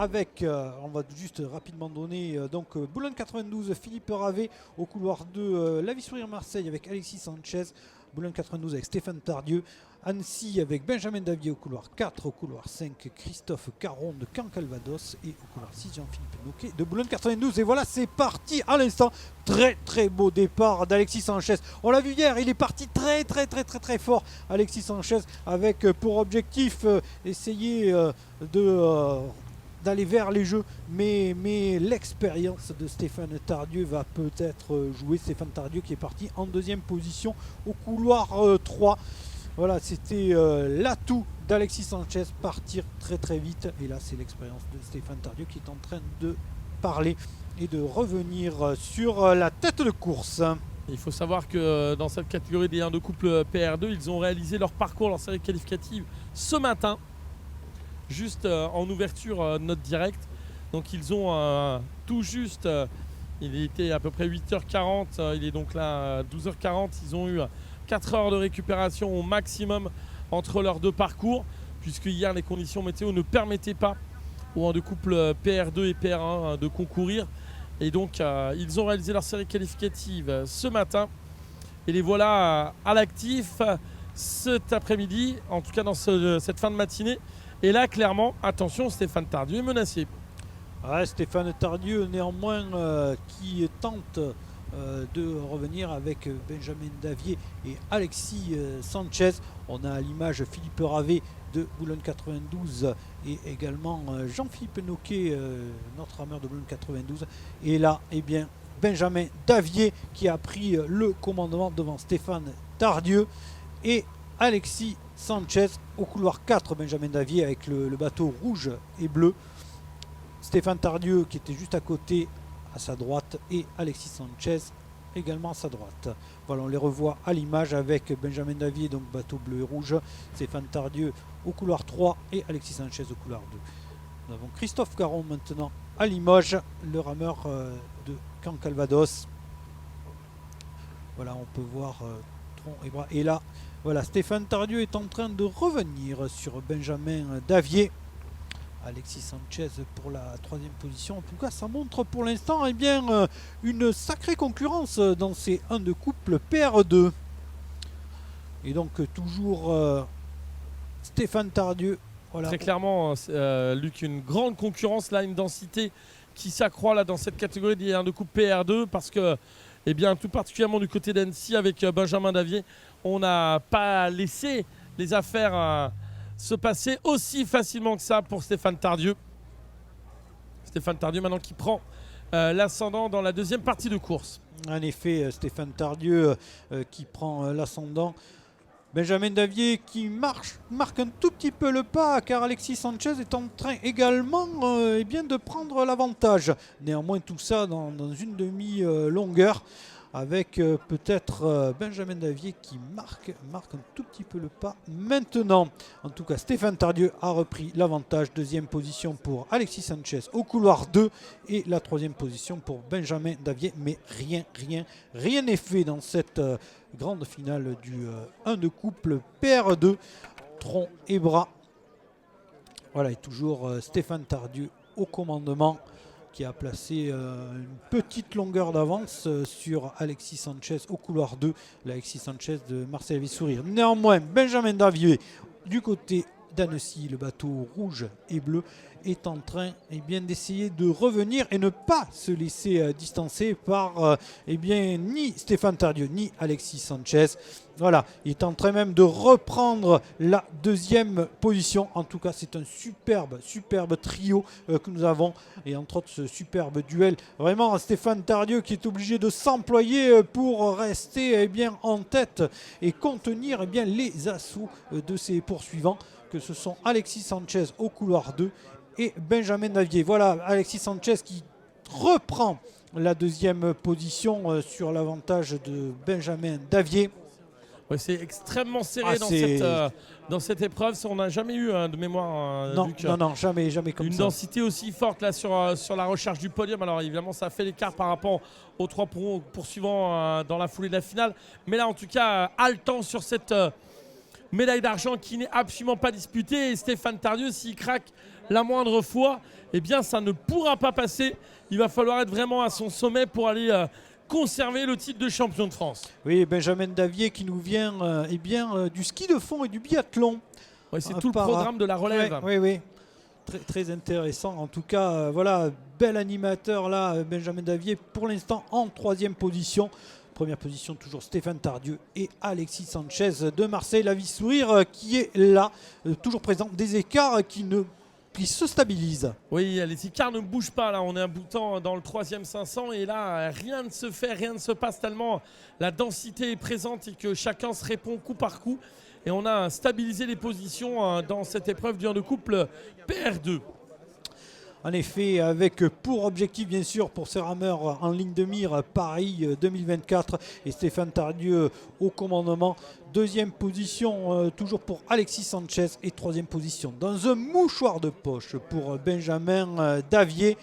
avec, on va juste rapidement donner, Boulogne 92, Philippe Ravet au couloir 2, La Vie-Sourire Marseille avec Alexis Sanchez, Boulogne 92 avec Stéphane Tardieu, Annecy avec Benjamin Davier au couloir 4, au couloir 5 Christophe Caron de Caen Calvados et au couloir 6 Jean-Philippe Noquet de Boulogne 92. Et voilà, c'est parti à l'instant. Très très beau départ d'Alexis Sanchez. On l'a vu hier, il est parti très fort. Alexis Sanchez avec pour objectif essayer d'aller vers les jeux, mais l'expérience de Stéphane Tardieu va peut-être jouer. Stéphane Tardieu qui est parti en deuxième position au couloir 3. Voilà, c'était l'atout d'Alexis Sanchez, partir très vite. Et là, c'est l'expérience de Stéphane Tardieu qui est en train de parler et de revenir sur la tête de course. Il faut savoir que dans cette catégorie des 1 de couple PR2, ils ont réalisé leur parcours, leur série qualificative ce matin, juste en ouverture de notre direct. Donc ils ont tout juste, il était à peu près 8h40, il est donc là 12h40, ils ont eu 4 heures de récupération au maximum entre leurs deux parcours, puisque hier les conditions météo ne permettaient pas aux 1 de couple PR2 et PR1 de concourir. Et donc ils ont réalisé leur série qualificative ce matin. Et les voilà à l'actif cet après-midi, en tout cas dans cette fin de matinée. Et là, clairement, attention, Stéphane Tardieu est menacé. Ouais, Stéphane Tardieu, néanmoins, qui tente de revenir avec Benjamin Davier et Alexis Sanchez. On a à l'image Philippe Ravet de Boulogne 92 et également Jean-Philippe Noquet, notre rameur de Boulogne 92. Et là, eh bien, Benjamin Davier qui a pris le commandement devant Stéphane Tardieu et Alexis Sanchez au couloir 4. Benjamin Davier avec le bateau rouge et bleu. Stéphane Tardieu qui était juste à côté à sa droite et Alexis Sanchez également à sa droite. Voilà, on les revoit à l'image avec Benjamin Davier, donc bateau bleu et rouge, Stéphane Tardieu au couloir 3 et Alexis Sanchez au couloir 2. Nous avons Christophe Caron maintenant à Limoges, le rameur de Caen Calvados. Voilà, on peut voir tronc et bras. Et là, voilà, Stéphane Tardieu est en train de revenir sur Benjamin Davier. Alexis Sanchez pour la 3e position. En tout cas, ça montre pour l'instant une sacrée concurrence dans ces 1 de couple PR2. Et donc toujours Stéphane Tardieu. Voilà. Très clairement, Luc, une grande concurrence, là, une densité qui s'accroît là dans cette catégorie des 1 de couple PR2 parce que, eh bien, tout particulièrement du côté d'Annecy avec Benjamin Davier, on n'a pas laissé les affaires se passer aussi facilement que ça pour Stéphane Tardieu. Stéphane Tardieu maintenant qui prend l'ascendant dans la 2e partie de course. En effet, Stéphane Tardieu qui prend l'ascendant. Benjamin Davier qui marque un tout petit peu le pas car Alexis Sanchez est en train également de prendre l'avantage. Néanmoins tout ça dans une demi-longueur. Avec peut-être Benjamin Davier qui marque un tout petit peu le pas maintenant. En tout cas, Stéphane Tardieu a repris l'avantage. 2e position pour Alexis Sanchez au couloir 2 et la 3e position pour Benjamin Davier. Mais rien n'est fait dans cette grande finale du 1 de couple PR2. Tronc et bras. Voilà, et toujours Stéphane Tardieu au commandement, qui a placé une petite longueur d'avance sur Alexis Sanchez au couloir 2, l'Alexis Sanchez de Marseille Vie-Sourire. Néanmoins, Benjamin Davier du côté d'Annecy, le bateau rouge et bleu, est en train d'essayer de revenir et ne pas se laisser distancer par ni Stéphane Tardieu ni Alexis Sanchez. Voilà, il est en train même de reprendre la 2e position. En tout cas, c'est un superbe trio que nous avons. Et entre autres, ce superbe duel. Vraiment, Stéphane Tardieu qui est obligé de s'employer pour rester en tête et contenir les assauts de ses poursuivants, que ce sont Alexis Sanchez au couloir 2 et Benjamin Davier. Voilà, Alexis Sanchez qui reprend la 2e position sur l'avantage de Benjamin Davier. Ouais, c'est extrêmement serré dans cette épreuve. On n'a jamais eu de mémoire. Luc, non, jamais comme une ça. densité aussi forte là sur la recherche du podium. Alors évidemment, ça fait l'écart par rapport aux 3 poursuivants dans la foulée de la finale. Mais là, en tout cas, haletant sur cette médaille d'argent qui n'est absolument pas disputée. Et Stéphane Tardieu, s'il craque la moindre fois, eh bien ça ne pourra pas passer. Il va falloir être vraiment à son sommet pour aller conserver le titre de champion de France. Oui, Benjamin Davier qui nous vient du ski de fond et du biathlon. Ouais, c'est tout le programme de la relève. Oui. Très, très intéressant. En tout cas, voilà, bel animateur là, Benjamin Davier, pour l'instant en 3e position. Première position, toujours Stéphane Tardieu et Alexis Sanchez de Marseille. La vie sourire qui est là, toujours présent. Des écarts qui se stabilisent. Oui, les écarts ne bougent pas. Là, on est un bout de temps dans le 3e 500 et là, rien ne se fait, rien ne se passe tellement la densité est présente et que chacun se répond coup par coup. Et on a stabilisé les positions dans cette épreuve du 1 de couple PR2. En effet, avec pour objectif, bien sûr, pour ces rameurs en ligne de mire, Paris 2024 et Stéphane Tardieu au commandement. 2e position, toujours pour Alexis Sanchez et 3e position dans un mouchoir de poche pour Benjamin Davier.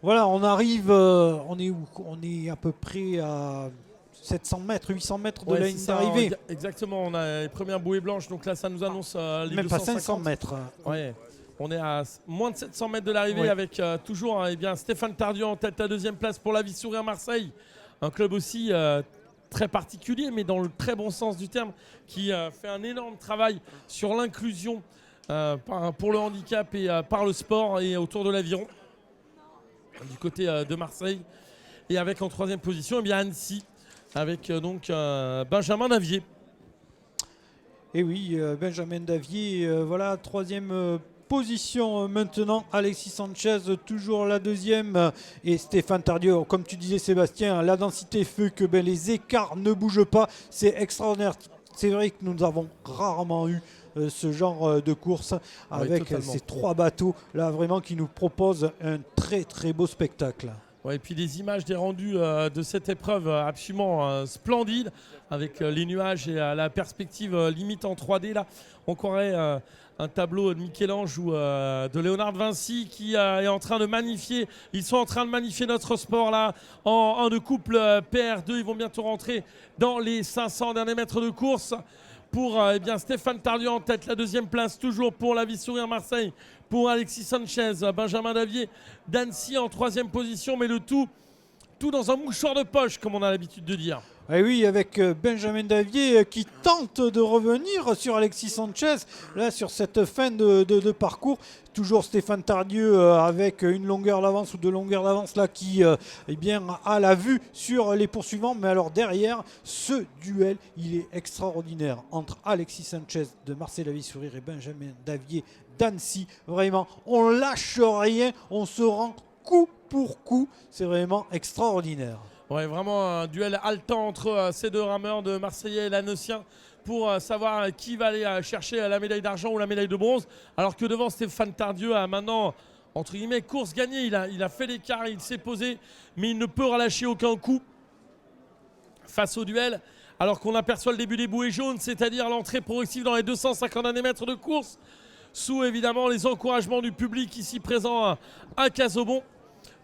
Voilà, on arrive, on est à peu près à 700 mètres, 800 mètres de la ligne d'arrivée. Exactement, on a les premières bouées blanches, donc là ça nous annonce les même 250. pas 500 mètres. Ouais. On est à moins de 700 mètres de l'arrivée avec toujours Stéphane Tardieu en tête à 2e place pour la vie sourire Marseille. Un club aussi très particulier, mais dans le très bon sens du terme, qui fait un énorme travail sur l'inclusion pour le handicap et par le sport et autour de l'aviron du côté de Marseille. Et avec en 3e position Annecy, avec Benjamin Davier. Et oui, Benjamin Davier, voilà, 3e position maintenant. Alexis Sanchez, toujours la 2e. Et Stéphane Tardieu, comme tu disais Sébastien, la densité fait que les écarts ne bougent pas. C'est extraordinaire. C'est vrai que nous avons rarement eu ce genre de course avec ces 3 bateaux là vraiment qui nous proposent un très très beau spectacle. Ouais, et puis des images des rendus de cette épreuve absolument splendide avec les nuages et la perspective limite en 3D là. On croirait un tableau de Michel-Ange ou de Léonard de Vinci qui est en train de magnifier. Ils sont en train de magnifier notre sport là en 1 de couple PR2. Ils vont bientôt rentrer dans les 500 derniers mètres de course. Pour Stéphane Tardieu en tête, la 2e place toujours pour la vie sourire Marseille, pour Alexis Sanchez, Benjamin Davier d'Annecy en 3e position, mais le tout dans un mouchoir de poche comme on a l'habitude de dire. Et oui, avec Benjamin Davier qui tente de revenir sur Alexis Sanchez, là sur cette fin de parcours. Toujours Stéphane Tardieu avec une longueur d'avance ou 2 longueurs d'avance là qui a la vue sur les poursuivants. Mais alors derrière, ce duel, il est extraordinaire entre Alexis Sanchez de Marseille La Vie Sourire et Benjamin Davier d'Annecy. Vraiment, on lâche rien, on se rend coup pour coup. C'est vraiment extraordinaire. Ouais, vraiment un duel haletant entre ces 2 rameurs de Marseillais et Lannonciens pour savoir qui va aller chercher la médaille d'argent ou la médaille de bronze. Alors que devant Stéphane Tardieu a maintenant, entre guillemets, course gagnée. Il a fait l'écart, il s'est posé, mais il ne peut relâcher aucun coup face au duel. Alors qu'on aperçoit le début des bouées jaunes, c'est-à-dire l'entrée progressive dans les 250 derniers mètres de course, sous évidemment les encouragements du public ici présent à Casaubon.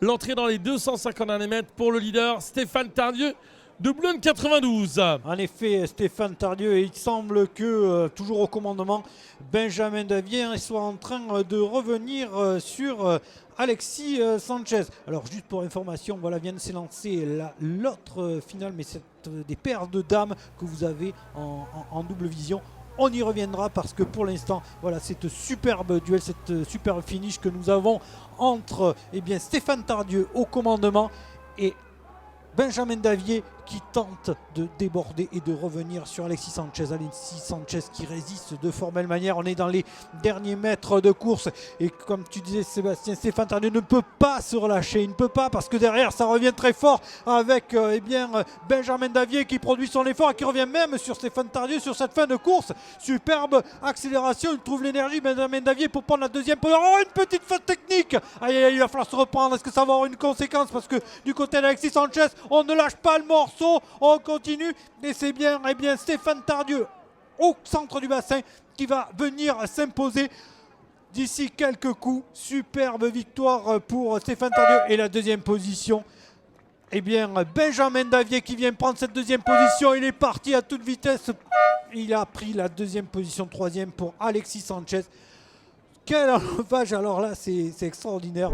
L'entrée dans les 250 derniers mètres pour le leader Stéphane Tardieu de Blum 92. En effet, Stéphane Tardieu, il semble que, toujours au commandement, Benjamin Davier soit en train de revenir sur Alexis Sanchez. Alors juste pour information, voilà, vient de s'élancer l'autre finale, mais c'est des paires de dames que vous avez en double vision. On y reviendra parce que pour l'instant, voilà, cette superbe duel, cette superbe finish que nous avons entre Stéphane Tardieu au commandement et Benjamin Davier qui tente de déborder et de revenir sur Alexis Sanchez. Alexis Sanchez qui résiste de formelle manière. On est dans les derniers mètres de course. Et comme tu disais Sébastien, Stéphane Tardieu ne peut pas se relâcher. Il ne peut pas parce que derrière ça revient très fort avec Benjamin Davier qui produit son effort et qui revient même sur Stéphane Tardieu sur cette fin de course. Superbe accélération. Il trouve l'énergie Benjamin Davier pour prendre la 2e. Oh, une petite faute technique. Aïe, aïe, il va falloir se reprendre. Est-ce que ça va avoir une conséquence? Parce que du côté d'Alexis Sanchez, on ne lâche pas le morceau. On continue et c'est bien, Stéphane Tardieu au centre du bassin qui va venir s'imposer d'ici quelques coups. Superbe victoire pour Stéphane Tardieu et la 2e position. Benjamin Davier qui vient prendre cette 2e position. Il est parti à toute vitesse. Il a pris la 2e position, 3e pour Alexis Sanchez Quel enlevage, alors là, c'est extraordinaire.